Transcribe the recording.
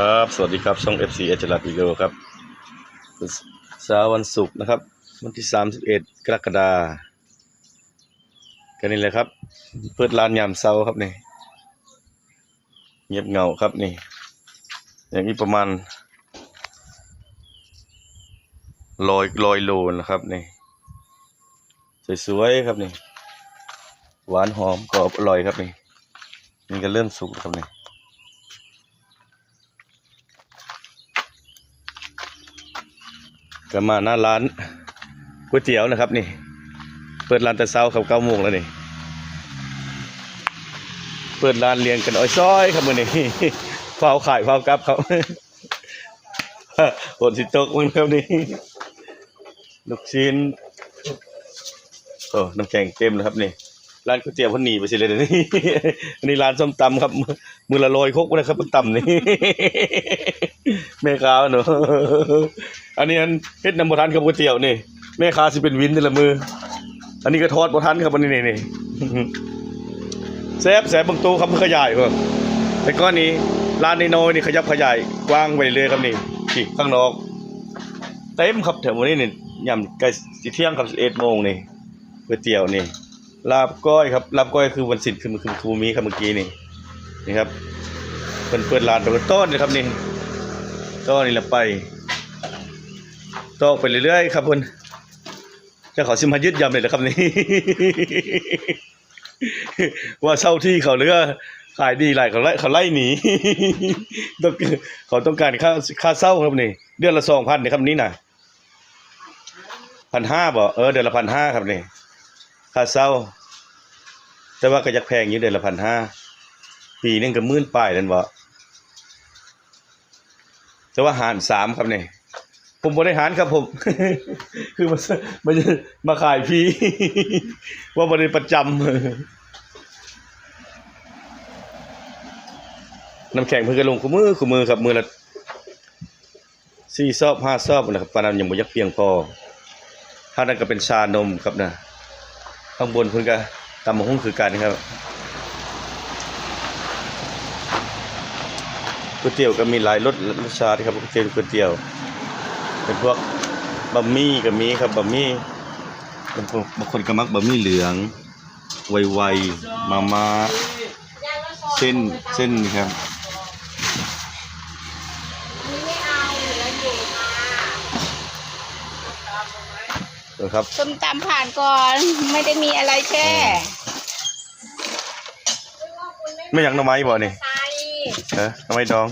ครับสวัสดีครับช่อง FC เอจลัดวิดีโอครับเช้าวันศุกร์นะครับวันที่31กรกฎาคมกันนี่เลยครับเปิดร้านยามเช้าครับนี่เงียบเงาครับนี่อย่างนี้ประมาณร้อยโลนะครับนี่สวยๆครับนี่หวานหอมกรอบอร่อยครับนี่ก็เริ่มสุกครับนี่ก็มาหน้าร้านก๋วยเตี๋ยวนะครับนี่เปิดร้านแต่เช้าครับ9 โมงแล้วนี่เปิดร้านเลี้ยงกันอ้อยซ้อยครับมื้อนี้เฝ้าขายเฝ้ากลับครับฝนสิตกมึงครับนี่ลูกชิ้นโอ้น้ำแข็งเต็มเลยครับนี่ร้านก๋วยเตี๋ยวเพิ่นหนีไปสิเลยนี่อันนี้ร้านส้มตำครับมือละ100ครกเลยครับตำนี่แม่ค้าเนาะอันนี้เฮ็ดนำบ่ทันครับก๋วยเตี๋ยวนี่แม่ค้าสิเป็นวินแต่ละมืออันนี้ก็ทอดบ่ทันครับอันนี้นี่แซ่บบางตู้ครับมันขยายครับแต่ก้อนนี้ร้านน้อยๆนี่ขยับขยายกว้างไปเรื่อยครับนี่ข้างนอกเต็มครับแถวนี้นี่ยามใกล้สิเที่ยงครับ11 โมงนี่ก๋วยเตี๋ยวนี่ลาบก้อยครับลาบก้อยคือวันศิลป์คือมีครับเมื่อกี้นี่ครับเปิดร้านตรงต้นนะครับนี่ต้นนี่ละไปต่อไปเรื่อยๆครับเพิ่นจะขอสิมายึดยำเลยนะครับนี่ว่าเช่าที่เขาเรือขายดีหลายเขาไล่หนีเขาต้องการค่าเช่าครับนี่เดือนละ 2,000นี่ครับนี่น่ะ 1,500บ่เดือนละ 1,500ครับนี่ค่าเช่าแต่ว่าก็ยักแพงอยู่เดือนละ 1,500ปีนึงก็10,000ปลายนั่นบ่แต่ว่าหาร3ครับนี่ผมบ่ได้หารครับผม คือมาขายฟรี ว่าบ่ได้ประจำน้ำแข็งเพิ่นก็ลงคู่มือครับมือละ4 ซอบ5 ซอบนะครับปานนั้นยังบ่ยักเพียงพอถ้านั้นก็เป็นชานมครับนะข้างบนเพิ่นก็ตำบักหุ่งคือกันครับก๋วยเตี๋ยวก็มีหลายรสชาติครับก๋วยเตี๋ยวเป็นพวกบะหมี่ก็มีครับบะหมี่บางคนก็มักบะหมี่เหลืองไวๆมาเส้นนี่ครับครับส้มตำผ่านก่อนไม่ได้มีอะไรแค่ไม่อยากหน่อไม้บ่นี่หน่อไม้ดอง